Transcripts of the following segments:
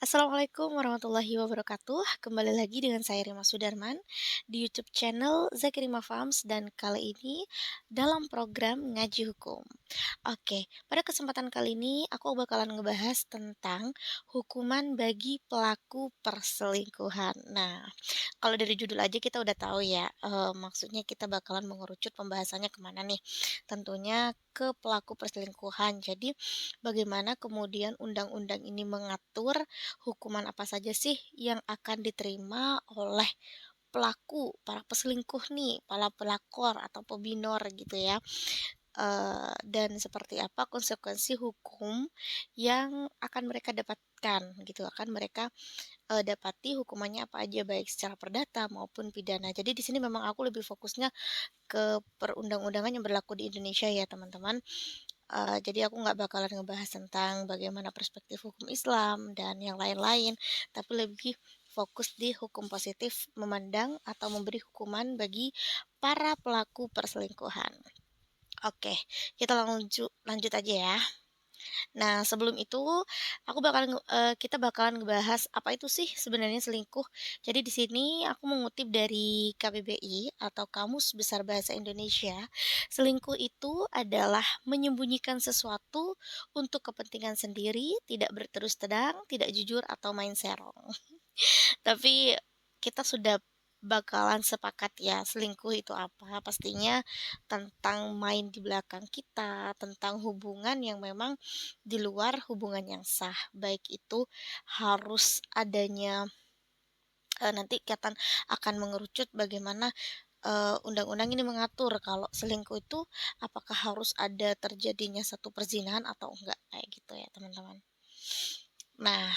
Assalamualaikum warahmatullahi wabarakatuh. Kembali lagi dengan saya Rima Sudarman di YouTube channel Zaki Rima Farms dan kali ini dalam program Ngaji Hukum. Oke, pada kesempatan kali ini aku bakalan ngebahas tentang hukuman bagi pelaku perselingkuhan. Nah, kalau dari judul aja kita udah tahu ya, maksudnya kita bakalan mengerucut pembahasannya kemana nih. Tentunya ke pelaku perselingkuhan. Jadi, bagaimana kemudian undang-undang ini mengatur hukuman apa saja sih yang akan diterima oleh pelaku, para peselingkuh nih, para pelakor atau pebinor gitu ya. Dan seperti apa konsekuensi hukum yang akan mereka dapatkan gitu, akan mereka dapati hukumannya apa aja baik secara perdata maupun pidana. Jadi di sini memang aku lebih fokusnya ke perundang-undangan yang berlaku di Indonesia ya teman-teman. Jadi aku nggak bakalan ngebahas tentang bagaimana perspektif hukum Islam dan yang lain-lain, tapi lebih fokus di hukum positif memandang atau memberi hukuman bagi para pelaku perselingkuhan. Oke, kita lanjut aja ya. Nah, sebelum itu kita bakalan ngebahas apa itu sih sebenarnya selingkuh. Jadi di sini aku mengutip dari KBBI atau Kamus Besar Bahasa Indonesia. Selingkuh itu adalah menyembunyikan sesuatu untuk kepentingan sendiri, tidak berterus terang, tidak jujur atau main serong. Tapi kita sudah bakalan sepakat ya selingkuh itu apa. Pastinya tentang main di belakang kita, tentang hubungan yang memang di luar hubungan yang sah. Baik itu harus adanya nanti kita akan mengerucut bagaimana undang-undang ini mengatur kalau selingkuh itu apakah harus ada terjadinya satu perzinahan atau enggak kayak gitu ya teman-teman. Nah,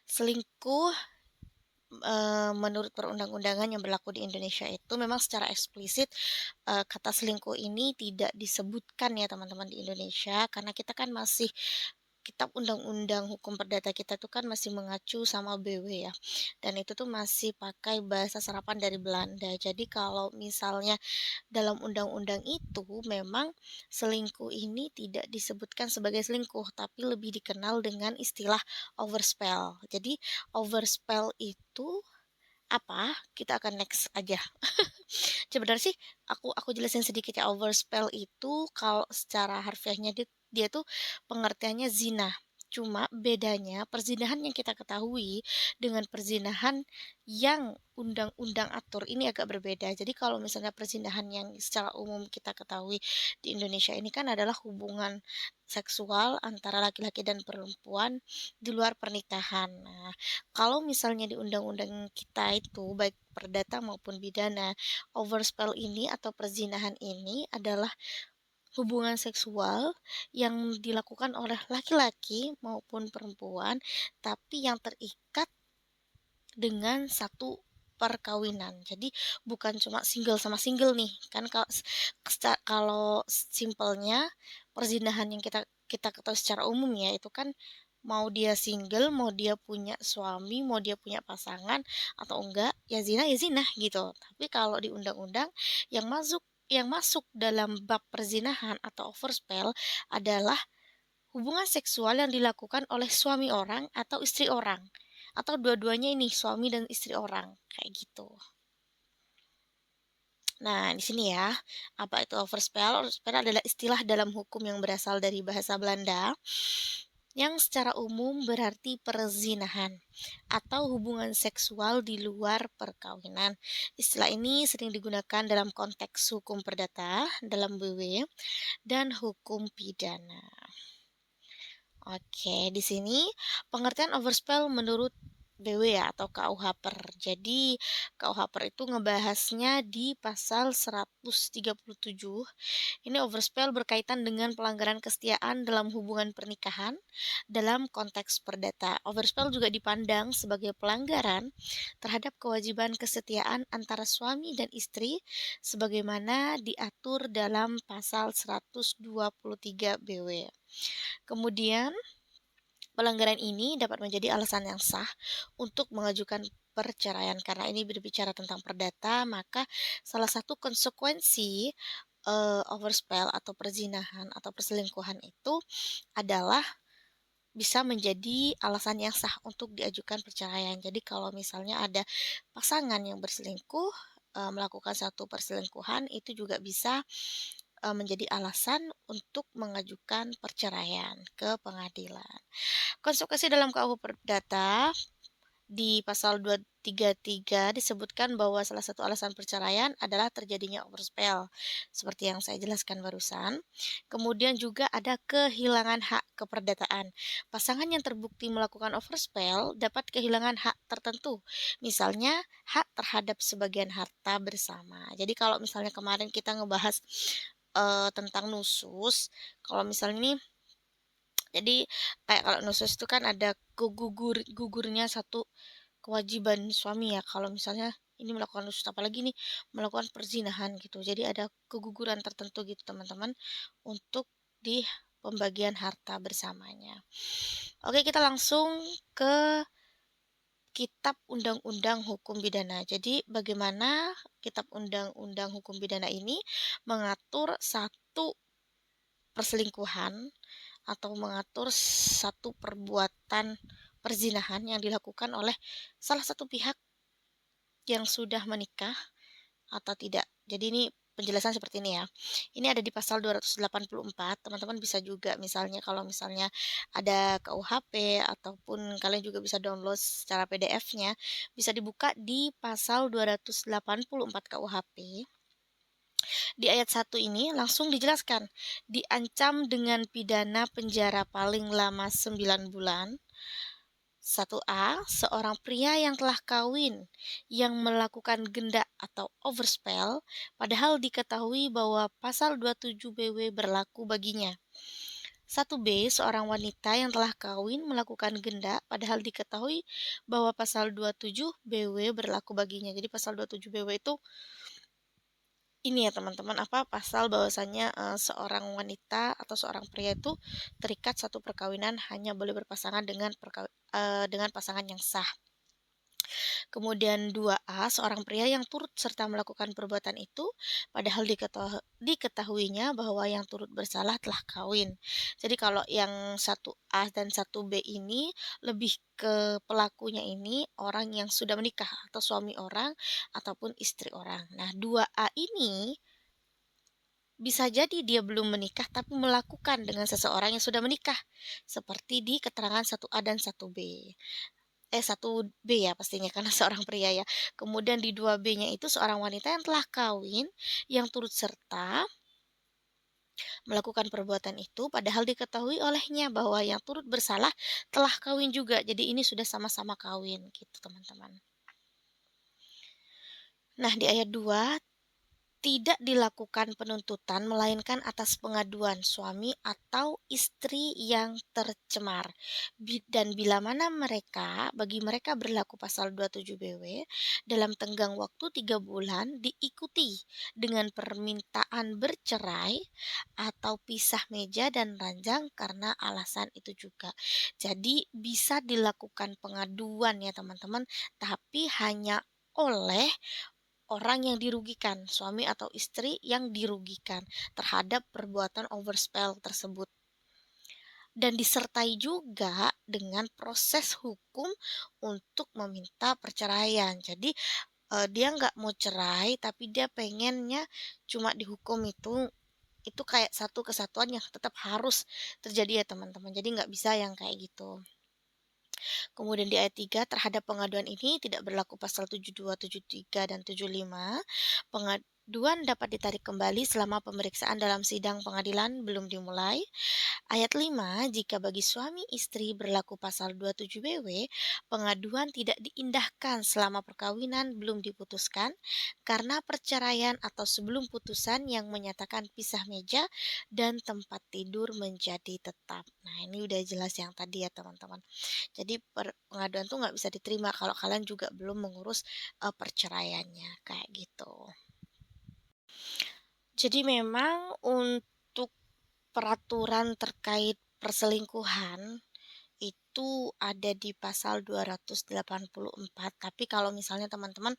selingkuh menurut perundang-undangan yang berlaku di Indonesia itu memang secara eksplisit, kata selingkuh ini tidak disebutkan ya teman-teman di Indonesia karena kita kan masih kitab undang-undang hukum perdata kita tuh kan masih mengacu sama BW ya, dan itu tuh masih pakai bahasa serapan dari Belanda. Jadi kalau misalnya dalam undang-undang itu memang selingkuh ini tidak disebutkan sebagai selingkuh, tapi lebih dikenal dengan istilah overspell. Jadi overspell itu apa? Kita akan next aja. Sebenarnya sih aku jelasin sedikit ya. Overspell itu kalau secara harfiahnya dia tuh pengertiannya zina. Cuma bedanya perzinahan yang kita ketahui dengan perzinahan yang undang-undang atur ini agak berbeda. Jadi kalau misalnya perzinahan yang secara umum kita ketahui di Indonesia ini kan adalah hubungan seksual antara laki-laki dan perempuan di luar pernikahan. Nah, kalau misalnya di undang-undang kita itu baik perdata maupun pidana, overspell ini atau perzinahan ini adalah hubungan seksual yang dilakukan oleh laki-laki maupun perempuan, tapi yang terikat dengan satu perkawinan. Jadi bukan cuma single sama single nih. Kan kalau simpelnya perzinahan yang kita kita ketahui secara umum ya itu kan mau dia single, mau dia punya suami, mau dia punya pasangan atau enggak, ya zina gitu. Tapi kalau di undang-undang yang masuk dalam bab perzinahan atau overspell adalah hubungan seksual yang dilakukan oleh suami orang atau istri orang. Atau dua-duanya ini suami dan istri orang, kayak gitu. Nah, di sini ya, apa itu overspell? Overspell adalah istilah dalam hukum yang berasal dari bahasa Belanda yang secara umum berarti perzinahan atau hubungan seksual di luar perkawinan. Istilah ini sering digunakan dalam konteks hukum perdata, dalam BW, dan hukum pidana. Oke, di sini pengertian overspell menurut BW ya atau KUH Per. Jadi KUH Per itu ngebahasnya di pasal 137. Ini overspell berkaitan dengan pelanggaran kesetiaan dalam hubungan pernikahan dalam konteks perdata. Overspell juga dipandang sebagai pelanggaran terhadap kewajiban kesetiaan antara suami dan istri sebagaimana diatur dalam pasal 123 BW. Kemudian pelanggaran ini dapat menjadi alasan yang sah untuk mengajukan perceraian karena ini berbicara tentang perdata, maka salah satu konsekuensi overspell atau perzinahan atau perselingkuhan itu adalah bisa menjadi alasan yang sah untuk diajukan perceraian. Jadi kalau misalnya ada pasangan yang berselingkuh, melakukan satu perselingkuhan, itu juga bisa, menjadi alasan untuk mengajukan perceraian ke pengadilan. Konsekuensi dalam KUH Perdata di pasal 233 disebutkan bahwa salah satu alasan perceraian adalah terjadinya overspell, seperti yang saya jelaskan barusan. Kemudian juga ada kehilangan hak keperdataan. Pasangan yang terbukti melakukan overspell dapat kehilangan hak tertentu, misalnya hak terhadap sebagian harta bersama. Jadi kalau misalnya kemarin kita ngebahas tentang nusus, kalau misalnya ini jadi kayak kalau nusus itu kan ada gugurnya satu kewajiban suami ya, kalau misalnya ini melakukan nusus, apalagi nih melakukan perzinahan gitu. Jadi ada keguguran tertentu gitu teman-teman untuk di pembagian harta bersamanya. Oke, kita langsung ke Kitab Undang-Undang Hukum Pidana. Jadi bagaimana Kitab Undang-Undang Hukum Pidana ini mengatur satu perselingkuhan atau mengatur satu perbuatan perzinahan yang dilakukan oleh salah satu pihak yang sudah menikah atau tidak. Jadi ini penjelasan seperti ini ya. Ini ada di pasal 284. Teman-teman bisa juga misalnya kalau misalnya ada KUHP ataupun kalian juga bisa download secara PDF-nya, bisa dibuka di pasal 284 KUHP. Di ayat 1 ini langsung dijelaskan, diancam dengan pidana penjara paling lama 9 bulan. 1A, seorang pria yang telah kawin yang melakukan gendak atau overspell padahal diketahui bahwa pasal 27 BW berlaku baginya. 1B, seorang wanita yang telah kawin melakukan gendak padahal diketahui bahwa pasal 27 BW berlaku baginya. Jadi pasal 27 BW itu ini ya teman-teman, pasal bahwasannya seorang wanita atau seorang pria itu terikat satu perkawinan hanya boleh berpasangan dengan pasangan yang sah. Kemudian 2A, seorang pria yang turut serta melakukan perbuatan itu padahal diketahuinya bahwa yang turut bersalah telah kawin. Jadi kalau yang 1A dan 1B ini lebih ke pelakunya ini orang yang sudah menikah atau suami orang ataupun istri orang. Nah, 2A ini bisa jadi dia belum menikah tapi melakukan dengan seseorang yang sudah menikah. Seperti di keterangan 1A dan 1B. 1B ya pastinya karena seorang pria ya. Kemudian di 2B-nya itu seorang wanita yang telah kawin yang turut serta melakukan perbuatan itu padahal diketahui olehnya bahwa yang turut bersalah telah kawin juga. Jadi ini sudah sama-sama kawin gitu teman-teman. Nah, di ayat 2 tidak dilakukan penuntutan melainkan atas pengaduan suami atau istri yang tercemar. Dan bila mana bagi mereka berlaku pasal 27 BW dalam tenggang waktu 3 bulan diikuti dengan permintaan bercerai atau pisah meja dan ranjang karena alasan itu juga. Jadi bisa dilakukan pengaduan ya teman-teman, tapi hanya oleh orang yang dirugikan, suami atau istri yang dirugikan terhadap perbuatan overspell tersebut. Dan disertai juga dengan proses hukum untuk meminta perceraian. Jadi dia nggak mau cerai, tapi dia pengennya cuma dihukum itu kayak satu kesatuan yang tetap harus terjadi ya teman-teman. Jadi nggak bisa yang kayak gitu. Kemudian di ayat 3, terhadap pengaduan ini tidak berlaku pasal 72, 73, dan 75. Pengaduan dapat ditarik kembali selama pemeriksaan dalam sidang pengadilan belum dimulai. Ayat 5, jika bagi suami istri berlaku pasal 27 BW, pengaduan tidak diindahkan selama perkawinan belum diputuskan karena perceraian atau sebelum putusan yang menyatakan pisah meja dan tempat tidur menjadi tetap. Nah, ini udah jelas yang tadi ya teman-teman. Jadi pengaduan tuh nggak bisa diterima kalau kalian juga belum mengurus perceraiannya kayak gitu. Jadi memang untuk peraturan terkait perselingkuhan itu ada di pasal 284. Tapi kalau misalnya teman-teman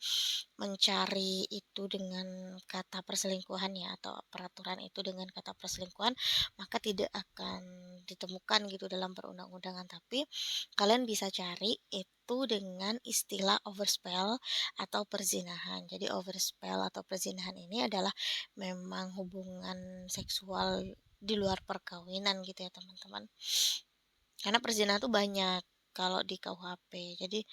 mencari itu dengan kata perselingkuhan ya, atau peraturan itu dengan kata perselingkuhan, maka tidak akan ditemukan gitu dalam perundang-undangan. Tapi kalian bisa cari itu dengan istilah overspell atau perzinahan. Jadi overspell atau perzinahan ini adalah memang hubungan seksual di luar perkawinan gitu ya teman-teman. Karena perzinahan tuh banyak kalau di KUHP. Jadi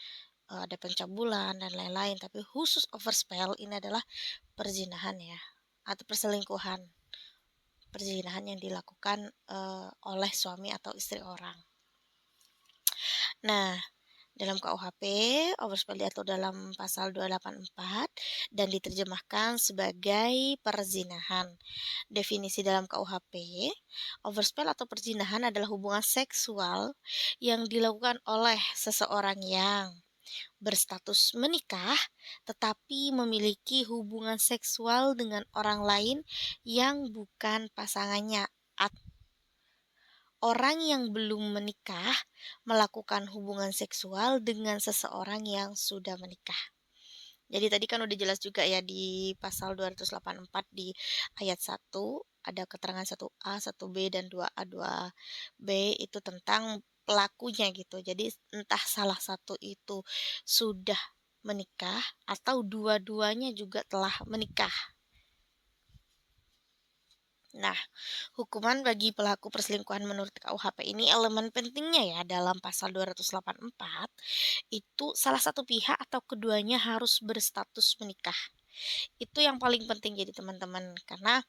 ada pencabulan dan lain-lain, tapi khusus overspell ini adalah perzinahan ya, atau perselingkuhan. Perzinahan yang dilakukan oleh suami atau istri orang. Nah, dalam KUHP, overspell diatur dalam pasal 284 dan diterjemahkan sebagai perzinahan. Definisi dalam KUHP, overspell atau perzinahan adalah hubungan seksual yang dilakukan oleh seseorang yang berstatus menikah tetapi memiliki hubungan seksual dengan orang lain yang bukan pasangannya. Orang yang belum menikah melakukan hubungan seksual dengan seseorang yang sudah menikah. Jadi tadi kan udah jelas juga ya di pasal 284 di ayat 1 ada keterangan 1A, 1B dan 2A, 2B itu tentang pelakunya gitu. Jadi entah salah satu itu sudah menikah atau dua-duanya juga telah menikah. Nah, hukuman bagi pelaku perselingkuhan menurut KUHP ini elemen pentingnya ya dalam pasal 284 itu salah satu pihak atau keduanya harus berstatus menikah. Itu yang paling penting jadi teman-teman karena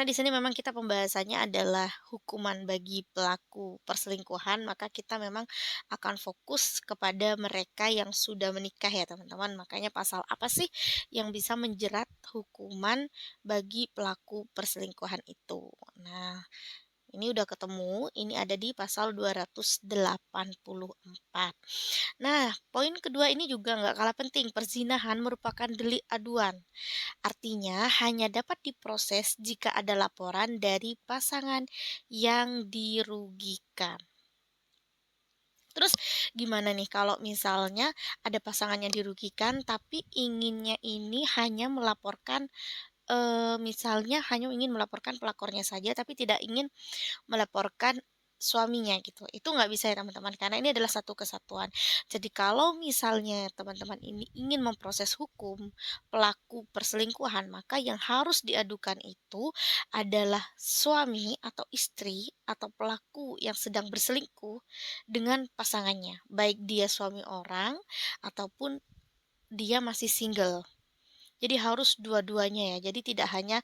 di sini memang kita pembahasannya adalah hukuman bagi pelaku perselingkuhan, maka kita memang akan fokus kepada mereka yang sudah menikah ya teman-teman. Makanya pasal apa sih yang bisa menjerat hukuman bagi pelaku perselingkuhan itu. Nah, ini udah ketemu, ini ada di pasal 284. Nah, poin kedua ini juga nggak kalah penting. Perzinahan merupakan delik aduan. Artinya hanya dapat diproses jika ada laporan dari pasangan yang dirugikan. Terus gimana nih kalau misalnya ada pasangan yang dirugikan tapi inginnya ini hanya melaporkan misalnya hanya ingin melaporkan pelakornya saja tapi tidak ingin melaporkan suaminya gitu. Itu nggak bisa ya teman-teman, karena ini adalah satu kesatuan. Jadi kalau misalnya teman-teman ini ingin memproses hukum pelaku perselingkuhan, maka yang harus diadukan itu adalah suami atau istri atau pelaku yang sedang berselingkuh dengan pasangannya, baik dia suami orang ataupun dia masih single. Jadi harus dua-duanya ya. Jadi tidak hanya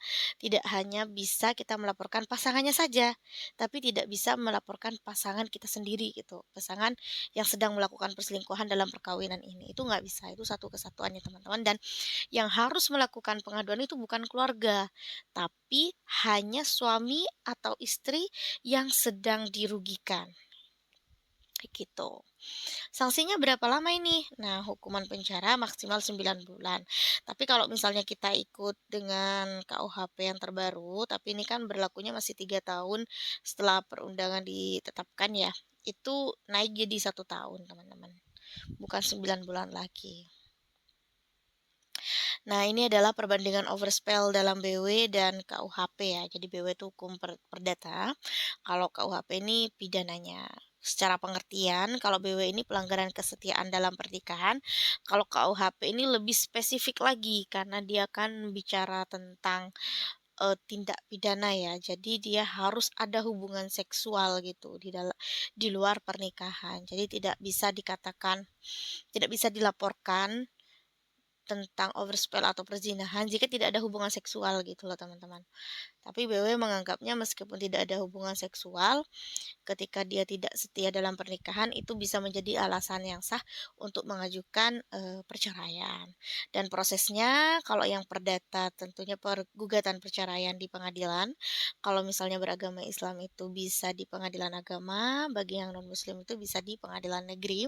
bisa kita melaporkan pasangannya saja, tapi tidak bisa melaporkan pasangan kita sendiri gitu. Pasangan yang sedang melakukan perselingkuhan dalam perkawinan ini. Itu nggak bisa. Itu satu kesatuannya teman-teman. Dan yang harus melakukan pengaduan itu bukan keluarga, tapi hanya suami atau istri yang sedang dirugikan. Kayak gitu. Sanksinya berapa lama ini? Nah, hukuman penjara maksimal 9 bulan. Tapi kalau misalnya kita ikut dengan KUHP yang terbaru, tapi ini kan berlakunya masih 3 tahun setelah perundangan ditetapkan ya, itu naik jadi 1 tahun teman-teman. Bukan 9 bulan lagi. Nah, ini adalah perbandingan overspell dalam BW dan KUHP ya. Jadi BW itu hukum perdata, kalau KUHP ini pidananya. Secara pengertian, kalau BW ini pelanggaran kesetiaan dalam pernikahan, kalau KUHP ini lebih spesifik lagi karena dia kan bicara tentang tindak pidana ya. Jadi dia harus ada hubungan seksual gitu di luar pernikahan. Jadi tidak bisa dilaporkan tentang overspell atau perzinahan jika tidak ada hubungan seksual gitu loh teman-teman. Tapi BW menganggapnya meskipun tidak ada hubungan seksual, ketika dia tidak setia dalam pernikahan itu bisa menjadi alasan yang sah untuk mengajukan perceraian. Dan prosesnya kalau yang perdata tentunya gugatan perceraian di pengadilan. Kalau misalnya beragama Islam itu bisa di pengadilan agama, bagi yang non muslim itu bisa di pengadilan negeri.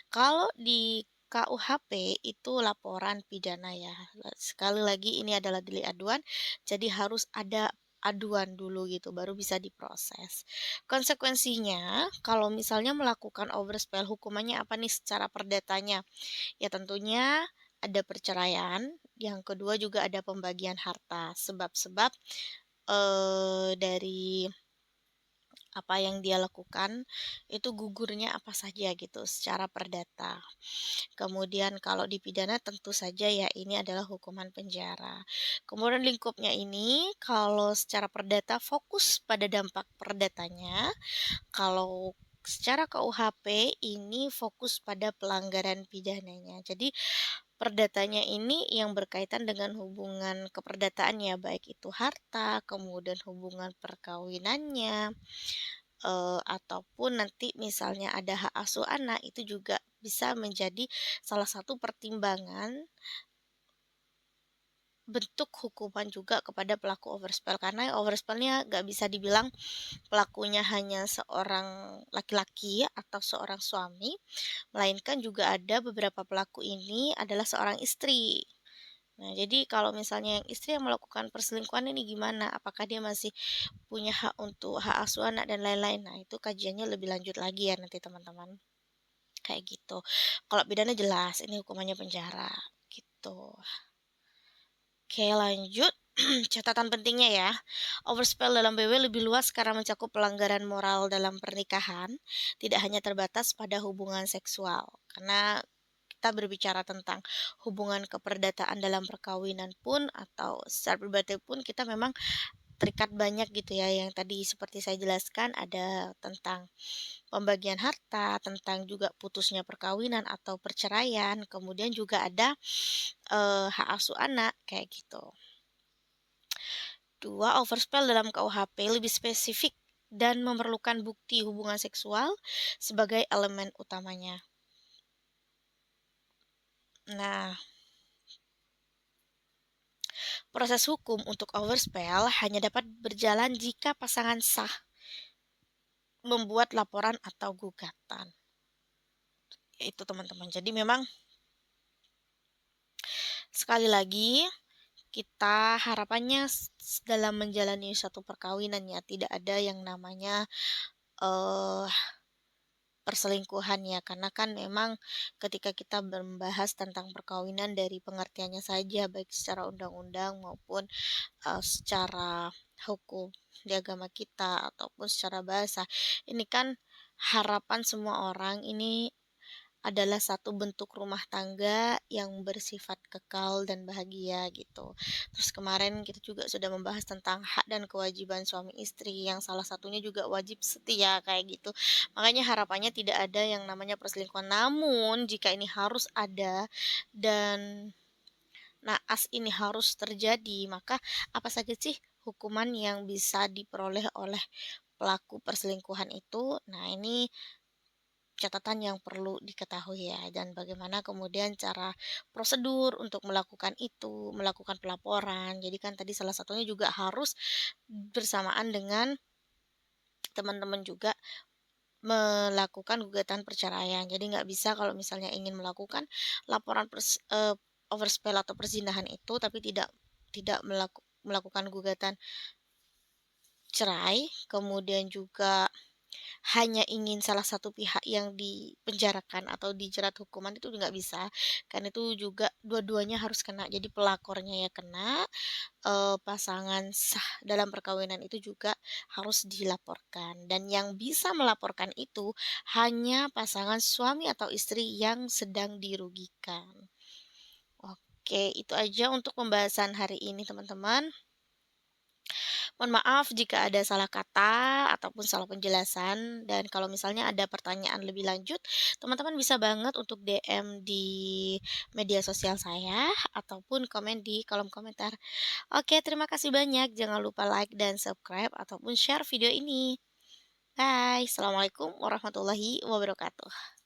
Kalau di KUHP itu laporan pidana ya. Sekali lagi ini adalah delik aduan, jadi harus ada aduan dulu gitu, baru bisa diproses. Konsekuensinya, kalau misalnya melakukan overspell, hukumannya apa nih secara perdatanya? Ya tentunya ada perceraian, yang kedua juga ada pembagian harta. Sebab-sebab dari apa yang dia lakukan itu gugurnya apa saja gitu secara perdata. Kemudian kalau dipidana tentu saja ya ini adalah hukuman penjara. Kemudian lingkupnya ini kalau secara perdata fokus pada dampak perdatanya, kalau secara KUHP ini fokus pada pelanggaran pidananya. Jadi perdatanya ini yang berkaitan dengan hubungan keperdataan ya, baik itu harta, kemudian hubungan perkawinannya, ataupun nanti misalnya ada hak asuh anak, itu juga bisa menjadi salah satu pertimbangan bentuk hukuman juga kepada pelaku overspell. Karena overspellnya nggak bisa dibilang pelakunya hanya seorang laki-laki atau seorang suami, melainkan juga ada beberapa pelaku ini adalah seorang istri. Nah, jadi kalau misalnya yang istri yang melakukan perselingkuhan ini gimana? Apakah dia masih punya hak untuk hak asuh anak dan lain-lain? Nah, itu kajiannya lebih lanjut lagi ya nanti teman-teman. Kayak gitu. Kalau pidana jelas, ini hukumannya penjara. Gitu. Oke, lanjut. Catatan pentingnya ya. Overspell dalam BW lebih luas karena mencakup pelanggaran moral dalam pernikahan, tidak hanya terbatas pada hubungan seksual. Karena kita berbicara tentang hubungan keperdataan dalam perkawinan pun atau secara pribadi pun kita memang terikat banyak gitu ya, yang tadi seperti saya jelaskan ada tentang pembagian harta, tentang juga putusnya perkawinan atau perceraian, kemudian juga ada hak asuh anak kayak gitu. Dua, overspell dalam KUHP lebih spesifik dan memerlukan bukti hubungan seksual sebagai elemen utamanya. Nah, proses hukum untuk overspell hanya dapat berjalan jika pasangan sah membuat laporan atau gugatan. Itu teman-teman. Jadi memang sekali lagi kita harapannya dalam menjalani satu perkawinan ya tidak ada yang namanya eh perselingkuhan ya, karena kan memang ketika kita membahas tentang perkawinan dari pengertiannya saja baik secara undang-undang maupun secara hukum di agama kita ataupun secara bahasa. Ini kan harapan semua orang ini adalah satu bentuk rumah tangga yang bersifat kekal dan bahagia gitu. Terus kemarin kita juga sudah membahas tentang hak dan kewajiban suami istri yang salah satunya juga wajib setia kayak gitu. Makanya harapannya tidak ada yang namanya perselingkuhan. Namun jika ini harus ada dan naas ini harus terjadi, maka apa saja sih hukuman yang bisa diperoleh oleh pelaku perselingkuhan itu? Nah, ini catatan yang perlu diketahui ya, dan bagaimana kemudian cara prosedur untuk melakukan itu, melakukan pelaporan. Jadi kan tadi salah satunya juga harus bersamaan dengan teman-teman juga melakukan gugatan perceraian. Jadi nggak bisa kalau misalnya ingin melakukan laporan overspell atau perzinahan itu tapi tidak melakukan gugatan cerai, kemudian juga hanya ingin salah satu pihak yang dipenjarakan atau dijerat hukuman itu nggak bisa, kan itu juga dua-duanya harus kena. Jadi pelakornya ya kena, pasangan sah dalam perkawinan itu juga harus dilaporkan dan yang bisa melaporkan itu hanya pasangan suami atau istri yang sedang dirugikan. Oke, itu aja untuk pembahasan hari ini teman-teman. Mohon maaf jika ada salah kata ataupun salah penjelasan dan kalau misalnya ada pertanyaan lebih lanjut, teman-teman bisa banget untuk DM di media sosial saya ataupun komen di kolom komentar. Oke, terima kasih banyak. Jangan lupa like dan subscribe ataupun share video ini. Bye. Assalamualaikum warahmatullahi wabarakatuh.